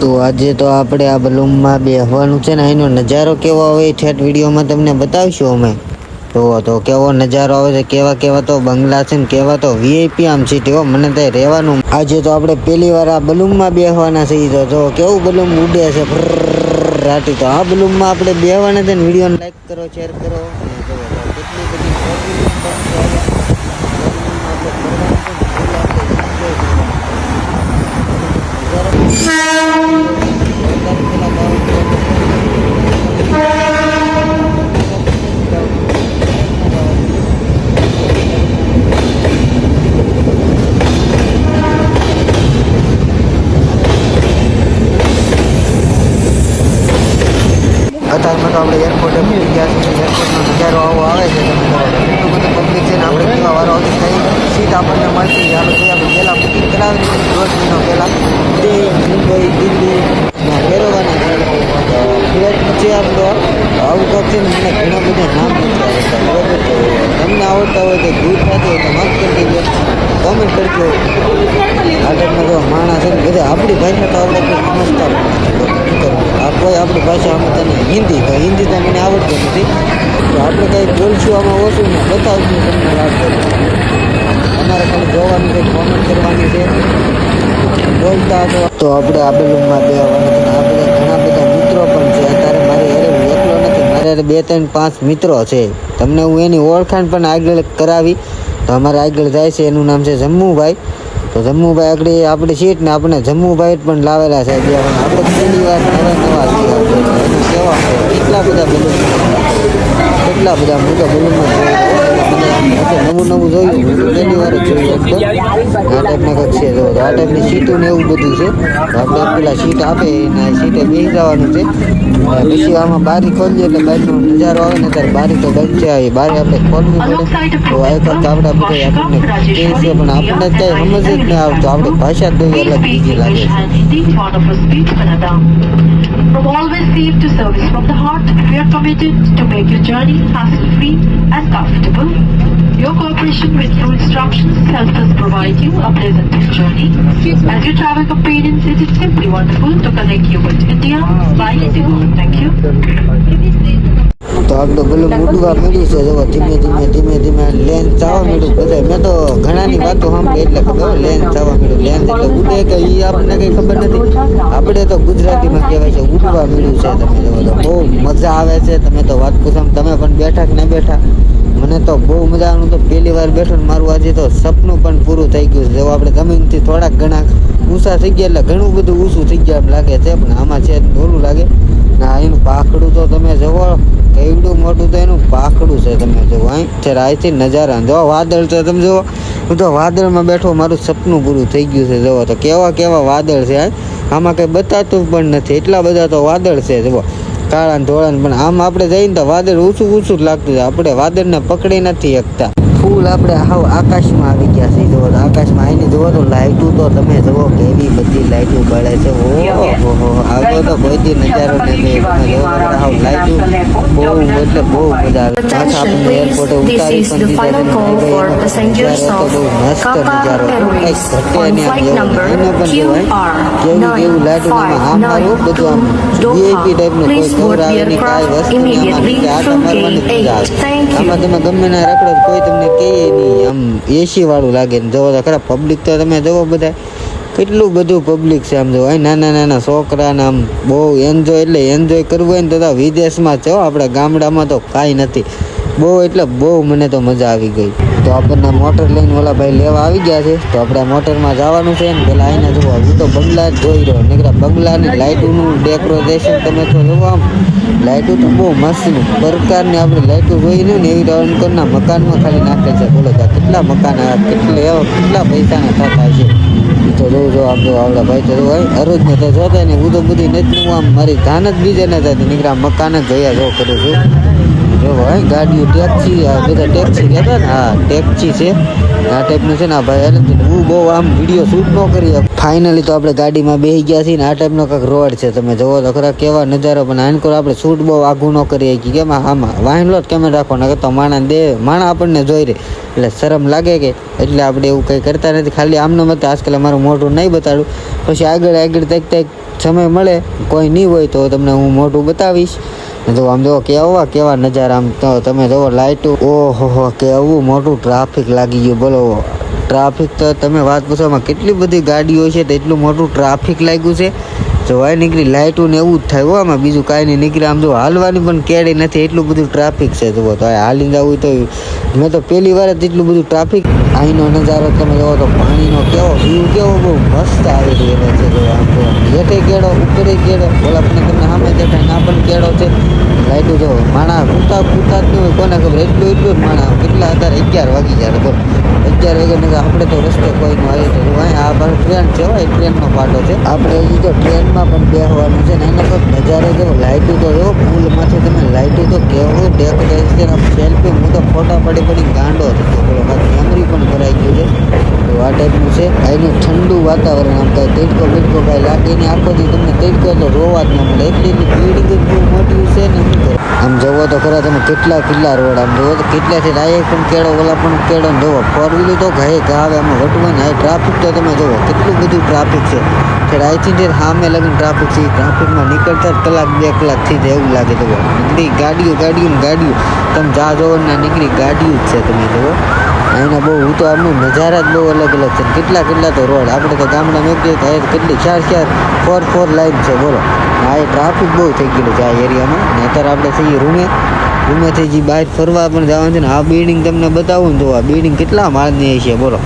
તો આજે તો આપણે આ બલૂનમાં બેસવાનું છે ને, એનો નજારો કેવો આવે ઠેઠ વિડીયોમાં તમને બતાવશું અમે. તો કેવો નજારો આવે છે, કેવા કેવા તો બંગલા છે ને કેવા તો વીઆઈપી આમ સિટી હો. મને ત્યાં રહેવાનું. આજે તો આપણે પહેલી વાર આ બલૂનમાં બેસવાના છીએ. તો કેવું બલૂન ઉડે છે રાતી. તો આ બલૂનમાં આપણે બેસવાના છે ને. વિડીયોને લાઈક કરો, શેર કરો. કેટલી બધી અત્યારમાં તો આપણે એરપોર્ટે પહોંચી ગયા છીએ. એરપોર્ટનો નજારો આવો આવે છે. તમે એટલું બધું પબ્લિક છે ને. આપણે કેવા વારો કઈ સીટ આપણને મળતી છે. આપણે આપણે પહેલાં બુકિંગ કરાવી દીધી દોઢ મહિનો પહેલાં. તે મુંબઈ, દિલ્હી ફેરવવાના ફ્લેટ પછી આમ તો આવું કોક છે ને. મને ઘણા બધા નામ નથી આવડતા. બરોબર. તો તમને આવડતા હોય તો દૂર થતી હોય તો માફ કરી દેજો, કોમેન્ટ કરજો. આ ટાઈપના જો માણસ છે ને બધા આપણી ભાષા તો આપણે કોઈ સમજતા આ કોઈ આપણી ભાષા અમે તને હિન્દી તો મને આવડતું નથી. તો આપણે કંઈ બોલશું આમાં ઓછું ને બતાવશું તમને વાત કરું. તમારે ખાલી જોવાનું છે, કોમેન્ટ કરવાની છે. બોલતા તો આપણે આ બલૂનમાં બેસવાના. આ બધા ઘણા બધા મિત્રો પણ છે. અત્યારે મારી અરે હું એકલો નથી, મારે 2, 3, 5 મિત્રો છે. તમને હું એની ઓળખાણ પણ આગળ કરાવી. તો અમારે આગળ જાય છે, એનું નામ છે જમ્મુભાઈ. તો જમ્મુભાઈ આગળ આપણી સીટ ને આપણે જમ્મુભાઈ પણ લાવેલા છે. આપણે પહેલી વાર નવા કેવા કેટલા બધા બલૂન, કેટલા બધા મોટા બલૂનમાં નવું જોયું. પહેલી વાર જ જોયું. આ ટાઈપના કંઈક છે. જો આ ટાઈપની સીટો ને એવું બધું છે. તો આપણે પેલા સીટ આપે ને સીટે બેસી જવાનું છે. પછી આમાં બારી ખોલીએ એટલે બારીનો નજારો આવે ને ત્યારે બારી તો બંધ છે. આવી બારી આપણે ખોલવી પડે. તો આ એક આપણે બધા આપણને કહે છે પણ આપણને કંઈ સમજ જ નહીં આવતો. આપણી ભાષા જ બધી અલગ બીજી લાગે છે. From always safe to service from the heart, we are committed to make your journey hassle-free and comfortable. Your cooperation with your instructions helps us provide you a pleasant journey. As your travel companions, it is simply wonderful to connect you with India by Indigo. Thank you. તો આમ તો પેલું ઉડવા મળ્યું છે. જો ધીમે ધીમે lens જવા મળ્યું. બધા મેં તો ઘણાની વાતો સાંભળી એટલે ખબર લેન્સ જવા મળ્યું. લેન્સ એટલે ઉડે કે એ આપણને કંઈ ખબર નથી. આપણે તો ગુજરાતીમાં કહેવાય છે ઉડવા મળ્યું છે. તમે જો તો બહુ મજા આવે છે. તમે તો વાત પૂછો તમે પણ બેઠા કે ના બેઠા. મને તો બહુ મજા આવવાનું. તો પહેલી વાર બેઠો ને મારું આજે તો સપનું પણ પૂરું થઈ ગયું છે. જો આપણે જમીનથી થોડાક ઘણા ઊંચા થઈ ગયા એટલે ઘણું બધું ઊંચું થઈ ગયા એમ લાગે છે. પણ આમાં છે ઓલું લાગે ના. એનું પાખડું તો તમે જુઓ કેવડું મોટું તો એનું પાખડું છે. તમે જુઓ અહીંથી નજારા જો વાદળ છે. તમે જુઓ હું તો વાદળમાં બેઠો. મારું સપનું પૂરું થઈ ગયું છે. જુઓ તો કેવા વાદળ છે. આમાં કંઈ બતાતું પણ નથી. એટલા બધા તો વાદળ છે. જુઓ કાળા ને ધોળા. પણ આમ આપણે જઈને તો વાદળ ઊંચું જ લાગતું છે. આપણે વાદળને પકડી નથી શકતા. ફૂલ આપણે હાવ આકાશમાં આવી ગયા છે. જુઓ તો આકાશમાં આવીને જુઓ તો લાઇટું તો તમે જુઓ કેવી બધી લાઇટું બળે છે. ઓહો આવો તો કોઈ દી નજારો નથી. તમે જુઓ હાવ લાઇટું બહુ એટલે બહુ મજા આવે. પાછા આપણને એરપોર્ટે ઉતારી પણ દીધા. બહુ મસ્ત નજારો કંઈક ઘટે નહીં. આમ એને પણ જોવાય કેવું લાઇટું આમ મારું બધું આમ વીઆઈપી ટાઈપનું કોઈ ખવડાવે નહીં. કાંઈ વસ્તુ નહીં. આમાં આટા મારવાની મજા આવે. આમાં તમે ગમે ના રખડો કોઈ તમને કહે નહીં. આમ એસી વાળું લાગે ને. જવો તો ખરા પબ્લિક તો તમે જુઓ બધા કેટલું બધું પબ્લિક છે. આમ જો નાના છોકરાને આમ બહુ એન્જોય એટલે એન્જોય કરવું હોય ને તો વિદેશમાં છે. આપણે ગામડામાં તો કાંઈ નથી. બહુ એટલે બહુ મને તો મજા આવી ગઈ. તો આપણને મોટર લઈને ઓલા ભાઈ લેવા આવી ગયા છે. તો આપણે મોટરમાં જવાનું છે ને. પેલા આઈને જુઓ હું તો બંગલા જ જોઈ રહ્યો. નીકળ્યા બંગલાની લાઇટોનું ડેકોરેશન તમે તો જુઓ. આમ લાઇટો તો બહુ મસ્તનું પ્રકારની આપણે લાઇટો જોઈને ને એવી અંકરના મકાનમાં ખાલી નાખે છે. બોલો કેટલા મકાન કેટલા પૈસાના થતા છે. તો જો આમ જો આવડા ભાઈ તો હોય હરોજને તો જોતા ને હું તો બધી નથી. આમ મારી ધાન જ બીજે ન થતી. નીકળ્યા મકાન જ જોયા જો કરું છું. જો ભાઈ ગાડીઓ ટેક્સી બધા ટેક્સી કહેતા ને. હા ટેક્સી છે આ ટાઈપનું છે ને. આ ભાઈ હું બહુ આમ વિડીયો શૂટ ન કરી. ફાઇનલી તો આપણે ગાડીમાં બેસી ગયા છીએ ને. આ ટાઈપનો કંઈક રોડ છે. તમે જુઓ તો ખરા કેવા નજારો. પણ આનકોર આપણે શૂટ બહુ આઘું ન કરીએ કે કેમ આમાં વાહન લો કેમેરા રાખવાનો તો માણા આપણને જોઈ રહે એટલે શરમ લાગે કે. એટલે આપણે એવું કંઈ કરતા નથી. ખાલી આમનો મત આજકાલ અમારું મોઢું નહીં બતાડું. પછી આગળ સમય મળે કોઈ નહીં હોય તો તમને હું મોટું બતાવીશ. તો આમ જો કેવા નજારા, આમ તો તમે જુઓ લાઇટો, ઓહો કેવું મોટું ટ્રાફિક લાગી ગયું. બોલો ટ્રાફિક તો તમે વાત પૂછો, આમાં કેટલી બધી ગાડીઓ છે તો એટલું મોટું ટ્રાફિક લાગ્યું છે. જો વાય નીકળી લાઇટું ને એવું જ થાય હો, આમાં બીજું કાંઈ નહીં નીકળે. આમ જો હાલવાની પણ કેડી નથી, એટલું બધું ટ્રાફિક છે. જુઓ તો હાલીને જવું તો મેં તો પહેલી વાર જ એટલું બધું ટ્રાફિક. અહીંનો નજારો તમે જુઓ તો પાણીનો વ્યૂ કેવો બહુ મસ્ત આવી રહેલો છે. જો આમ તો હેઠે કેળો, ઉપરે કેળો, ઓલા પણ તમને સામે દેખાય ના પણ કેળો છે. લાઇટું જો માણા પૂતા જ નહીં હોય, કોને ખબર એટલું જ માણા. કેટલા અત્યારે 11 વાગી જાય. બોલો 11 વાગે આપણે તો રસ્તે કોઈ નો આવે તો આ બાર ટ્રેન છે, હોય ટ્રેનનો પાટો છે. આપણે હજી તો ટ્રેનમાં પણ બેસવાનું છે ને એનો કોઈ નજારો જો લાઇટું તો જો પુલમાંથી તમે લાઇટું તો કેવું ડેકોરેશન સેલ્ફી. હું તો ફોટા પડી ગાંડો હતો. બોલો મેમરી પણ ભરાઈ ગયું છે. તો આ ટાઈપનું છે. અહીંનું ઠંડુ વાતાવરણ, આમ કાંઈ તડકો બીડકો કાંઈ લાગે નહીં. આખોથી તમને તડકો તો રોવા જ ન મળે. એટલી બિલ્ડિંગ બહુ મોટી છે ને. આમ જુઓ તો ખરા તમે કેટલા રોડ, આમ જુઓ તો કેટલાથી ડાયરેક્ટ પણ કેળો, ઓલા પણ કેળો ને જુઓ. ફોર વ્હીલર તો ઘાય આવે આમાં વટવું ને. ટ્રાફિક તો તમે જુઓ કેટલું બધું ટ્રાફિક છે. અહીંથી સામે લગીને ટ્રાફિક છે. ટ્રાફિકમાં નીકળતા જ કલાક 2 કલાક થઈ જાય એવું લાગે. જુઓ નીકળી ગાડીઓ તમે જા જોવો ને નીકળી ગાડીઓ જ છે. તમે જુઓ અહીંના બહુ હું તો આમનું નજારા જ બહુ અલગ છે. કેટલા તો રોડ. આપણે તો ગામડામાં મૂકીએ તો કેટલી 4 લાઈન છે. બોલો આ ટ્રાફિક બહુ થઈ ગયેલું છે આ એરિયામાં. ને અત્યારે આપણે થઈએ રૂમેથી જે બહાર ફરવા પણ જવાનું છે ને. આ બિલ્ડિંગ તમને બતાવું ને તો આ બિલ્ડિંગ કેટલા માળની છે. બોલો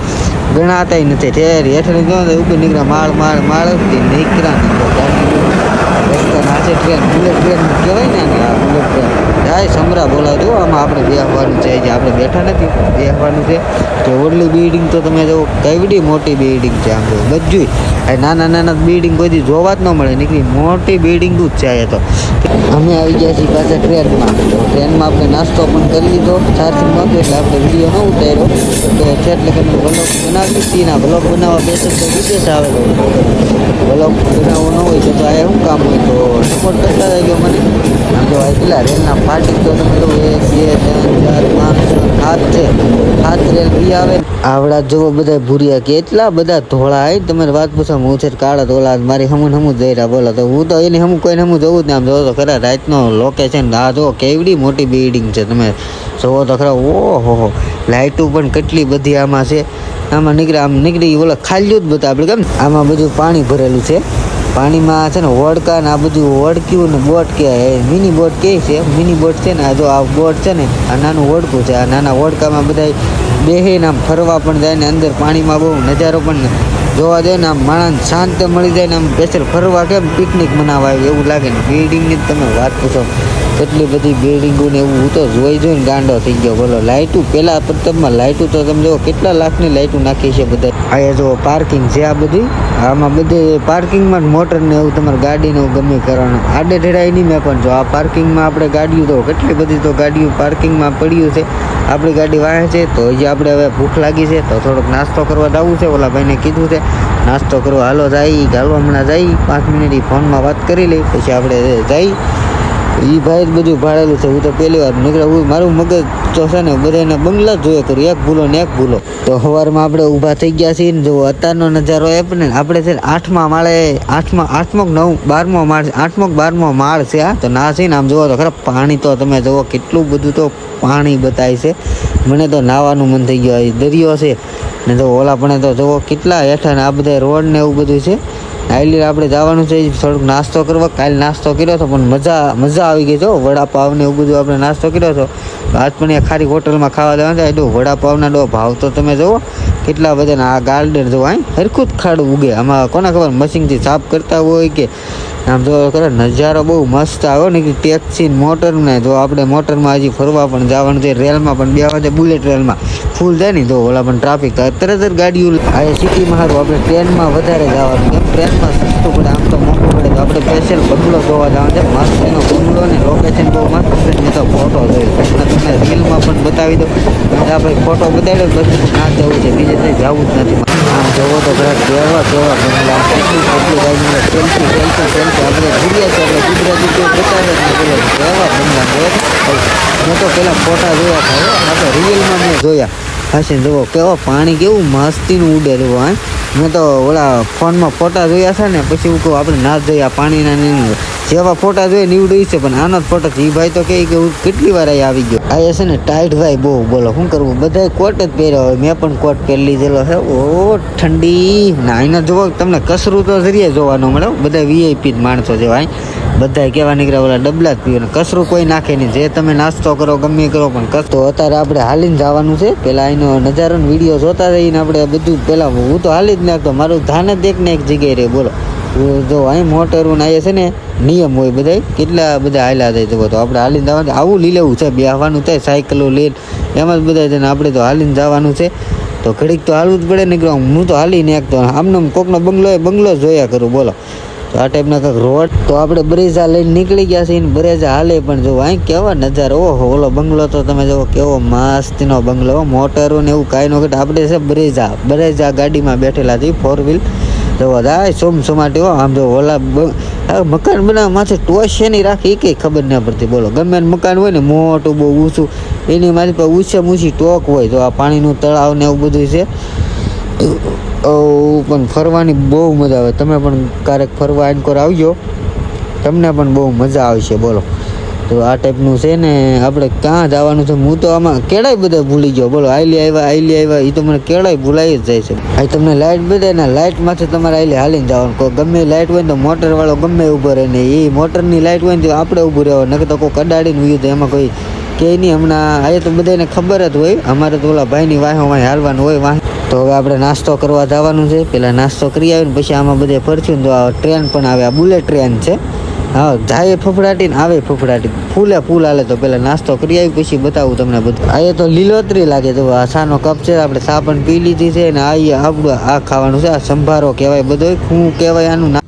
ગણાતા નથી. હેઠળ જો ઉપર નીકળ્યા માળ નીકળ્યા રસ્તા નાચે ટ્રેન, બુલેટ ટ્રેન કહેવાય ને. આ બુલેટ ટ્રેન જાય સમરા બોલાવજો. આમાં આપણે બેસવાનું છે. જે આપણે બેઠા નથી, બેસવાનું છે. કે ઓરલી બિલ્ડિંગ તો તમે જો કેવડી મોટી બિલ્ડિંગ છે. આમ જો બધું નાના બિલ્ડિંગ કોઈ જોવા જ ન મળે. નીકળી મોટી બિલ્ડિંગ જ છે. એ તો અમે આવી ગયા છીએ પાછા ટ્રેનમાં. તો ટ્રેનમાં આપણે નાસ્તો પણ કરી લીધો. ચાર્જિંગ નહોતું એટલે આપણે વિડીયો ન ઉતાર્યો. તો છે એટલે કે બ્લોગ બનાવી હતી ને. બ્લોગ બનાવવા બેસે તો વિદેશ આવે તો બ્લોગ બનાવવો ન હોય તો આ શું કામ હોય. તો સપોર્ટ કરતા રહેજો મને. આમ જો કેટલા રેલના ફાટિક તો તમે જો 1 2 3 4 5 6 7 છે. 7 રેલ બી આવે. આવડા જોવો બધા ભૂરિયા કેટલા બધા ધોળા હોય. તમે વાત પૂછો હું છે કાળા ધોળા મારી હમું જઈ રહ્યા. બોલો તો હું તો એની કોઈને જવું જ ને. આમ જોવો તો ખરા રાતનો લોકેશન. આ જો કેવડી મોટી બિલ્ડિંગ છે. તમે જોવો તો ખરા ઓહો લાઇટો પણ કેટલી બધી આમાં છે. આમાં નીકળી ઓલા ખાલીયું જ બધા આપણે કેમ આમાં બધું પાણી ભરેલું છે. પાણીમાં છે ને હોડકા ને આ બધું હોડક્યું ને બોટ કે મિની બોટ કે છે. મિની બોટ છે ને આ જો આ બોટ છે ને આ નાનું હોડકું છે. આ નાના હોડકામાં બધા બેહીને આમ ફરવા પણ જાય ને. અંદર પાણીમાં બહુ નજારો પણ જોવા જાય ને. આમ માણસ શાંત મળી જાય ને. આમ સ્પેશિયલ ફરવા કેમ પિકનિક મનાવવા આવે એવું લાગે ને. બિલ્ડિંગની તમે વાત પૂછો કેટલી બધી બિલ્ડિંગો ને એવું હું તો જોઈને ગાંડો થઈ ગયો. બોલો લાઇટું પહેલાં પ્રથમમાં લાઇટું તો તમે જો કેટલા લાખની લાઇટું નાખી છે બધા. અહીંયા જો પાર્કિંગ છે આ બધી. આમાં બધે પાર્કિંગમાં મોટર ને એવું તમારે ગાડીને એવું ગમે કરવાનું. આડે ઢેરાય નહીં. મેં પણ જો આ પાર્કિંગમાં આપણે ગાડીઓ તો કેટલી બધી તો ગાડીઓ પાર્કિંગમાં પડ્યું છે. આપણી ગાડી વાહે છે તો હજી આપણે હવે ભૂખ લાગી છે તો થોડોક નાસ્તો કરવા જવું છે. ઓલા ભાઈને કીધું છે નાસ્તો કરવા હાલો હમણાં જાય 5 મિનિટ ફોનમાં વાત કરી લઈ પછી આપણે જઈ. એ ભાઈ જ બધું ભાડેલું છે. હું તો પહેલી વાર નીકળ્યા. મારું મગજ તો છે ને બધાને બંગલા જ જોયા કરું. એક ભૂલો તો સવારમાં આપણે ઊભા થઈ ગયા છીએ ને. જો અત્યારનો નજારો એ પણ આપણે છે 8મા માળે 12મો માળ છે. આ તો ના છે ને આમ જોવો તો ખરા પાણી તો તમે જુઓ કેટલું બધું તો પાણી બતાય છે. મને તો નાહવાનું મન થઈ ગયું. દરિયો છે ને તો ઓલા પણ તો જુઓ કેટલા હેઠા ને આ બધા રોડ ને એવું બધું છે. આઈલી આપણે જવાનું છે થોડુંક નાસ્તો કરવા. કાલે નાસ્તો કર્યો હતો પણ મજા આવી ગઈ છે. વડાપાવ ને એવું બધું આપણે નાસ્તો કર્યો હતો. આજ પણ ખારી હોટલમાં ખાવા જવાનું છે. એટલું વડાપાવના ભાવ તો તમે જુઓ કેટલા બધા. આ ગાર્ડન જુઓ અહીં હરખું જ ખાડું ઉગે. આમાં કોને ખબર મશીનથી સાફ કરતા હોય કે આમ જો ખરે નજારો બહુ મસ્ત આવ્યો ને. ટેક્સી મોટર ને જો આપણે મોટરમાં હજી ફરવા પણ જવાનું છે. રેલમાં પણ બેવા છે. બુલેટ રેલમાં ફૂલ જાય ને તો ઓલા પણ ટ્રાફિક તરત જ ગાડીઓ આ સિટીમાં સારું. આપણે ટ્રેનમાં વધારે જવાનું કેમ ટ્રેનમાં સસ્તું પડે. આમ તો મોંઘું પડે. તો આપણે સ્પેશિયલ બંગલો જોવા જવાનું છે. મસ્ત એનો બંગલો ને લોકેશન બહુ મસ્ત છે. મેં તો ફોટો જોયો તમને રીલમાં પણ બતાવી દો. આપણે ફોટો બતાવી દો પછી ના જવું છે. બીજે કંઈ જવું જ નથી. આમ જોવો તો ખરા કેવા બંગલા કેટલી ગાડી સેલ્ફી આપણે ભૂલ્યા છે. આપણે ગુજરાતી કોઈ બતાવે જ નથી. કેવા બંગલા મેં તો પેલા ફોટા જોયા હતા. આપણે રિયલમાં મેં જોયા. હા જુઓ કેવા પાણી કેવું મસ્તીનું ઉડે. જુઓ હા મેં તો ઓલા ફોનમાં ફોટા જોયા છે ને પછી હું કહું આપણે ના જઈએ આ પાણીના નહીં જેવા ફોટા જોઈએ નીવડું છે પણ આનો જ ફોટો છે. એ ભાઈ તો કહે કે હું કેટલી વાર અહીં આવી ગયો. આ છે ને ટાઈટ ભાઈ બહુ બોલો શું કરવું, બધાય કોટ જ પહેર્યો હોય. મેં પણ કોટ પહેરી લીધેલો છે. ઓ ઠંડી ના એના જોવો તમને કસરું તો જરીએ જોવાનું મળે. બધા વીઆઈપી જ માણસો જેવા બધા કેવા નીકળ્યા ઓલા ડબલા જ પીવે ને કસરું કોઈ નાખે નહીં. જે તમે નાસ્તો કરો ગમે કરો પણ કસ તો અત્યારે આપણે હાલીને જવાનું છે. પેલા એનો નજારો વિડીયો જોતા રહીને આપણે બધું પેલા હું તો હાલી જ નાખતો. મારું ધ્યાન જ એક ને એક જગ્યાએ રહે બોલો. જો અહીં મોટરું અહીંયા છે ને નિયમ હોય બધા કેટલા બધા હાલ્યા થાય જવો તો આપણે હાલીને જવાનું આવું લઈ લેવું છે. બેહવાનું થાય સાયકલો લઈને એમાં જ બધા છે ને આપણે તો હાલીને જવાનું છે. તો ઘડીક તો હાલવું જ પડે ને કે હું તો હાલી નાખતો આમને કોકનો બંગલો જોયા કરું બોલો. તો આ ટાઈપના કંઈક રોડ તો આપણે બ્રેઝા લઈને નીકળી ગયા છીએ ને બ્રેઝા હાલે પણ જો અહીં કેવા નજારો. ઓહો ઓલો બંગલો તો તમે જો કેવો મસ્તનો બંગલો મોટરો ને એવું કાંઈ ન ઘટે. આપણે છે બ્રેઝા ગાડીમાં બેઠેલા છીએ 4 વ્હીલ જોવા દાય સોમસોમાટી હો. આમ જો ઓલા મકાન બનાવવા માથે ટોચ છે નહીં રાખી એ કંઈ ખબર ના પડતી બોલો. ગમે મકાન હોય ને મોટું બહુ ઊંચું એની મારી પાસે ઊંચામાં ઊંચી ટોક હોય. તો આ પાણીનું તળાવ ને એવું બધું છે. પણ ફરવાની બહુ મજા આવે. તમે પણ ક્યારેક ફરવા એનકોર આવજો તમને પણ બહુ મજા આવશે બોલો. તો આ ટાઈપનું છે ને આપણે ક્યાં જવાનું છે. હું તો આમાં કેળાય બધા ભૂલી ગયો બોલો. આઈલી આવ્યા એ તો મને કેળાય ભૂલાઈ જ જાય છે. અહીં તમને લાઇટ બધે ને લાઇટમાંથી તમારે આઈલી હાલીને જવાનું. કોઈ ગમે લાઇટ હોય ને તો મોટરવાળો ગમે ઊભો રહે ને એ મોટરની લાઇટ હોય ને તો આપણે ઊભું રહેવાનું. નકર તો કોઈ કડાડીને ઉયું તો એમાં કોઈ કે નહીં. હમણાં આ તો બધાને ખબર જ હોય. અમારે તો ઓલા ભાઈની વાહે હાલવાનું હોય વાહ. તો હવે આપણે નાસ્તો કરવા જવાનું છે. પહેલાં નાસ્તો કરી આવીને પછી આમાં બધે ફરશું તો આ ટ્રેન પણ આવે. આ બુલેટ ટ્રેન છે. હા જાય ફફડાટી ને આવે ફફડાટી ફૂલ હાલે. તો પહેલાં નાસ્તો કરી આવી પછી બતાવું તમને બધું. આ તો લીલોતરી લાગે તો આ સાનો કપ છે. આપણે ચા પણ પી લીધી છે ને આપણું આ ખાવાનું છે. આ સંભારો કહેવાય બધો શું કહેવાય આનું નામ.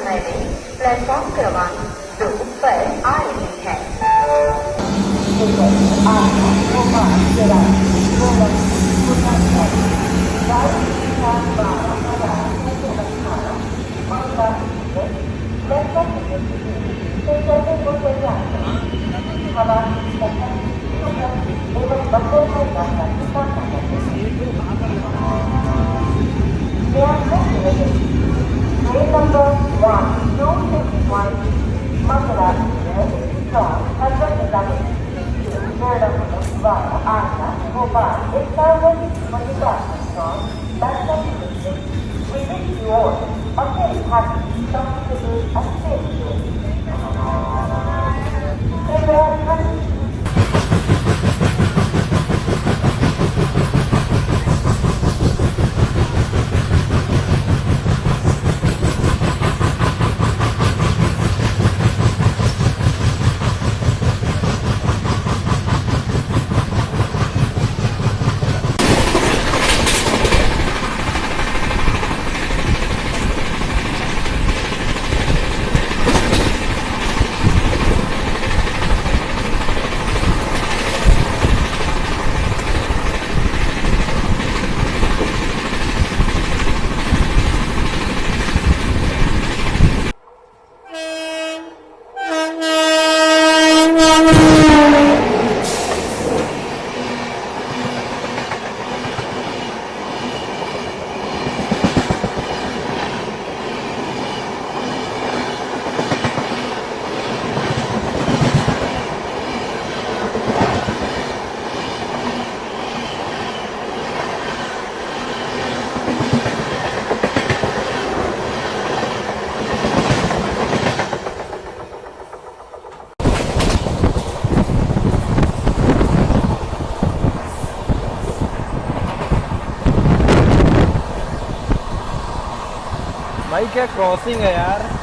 समय में प्लेटफॉर्म क्रमांक 2 पर आ रही है। Train number 1261 Mangala from Hazrat Nizamuddin to Nerdapur via Agra, Bhopal is serving 25 from Bangalore district. We wish you all a very happy, comfortable and safe journey. Prepare country. भाई क्या क्रॉसिंग है यार।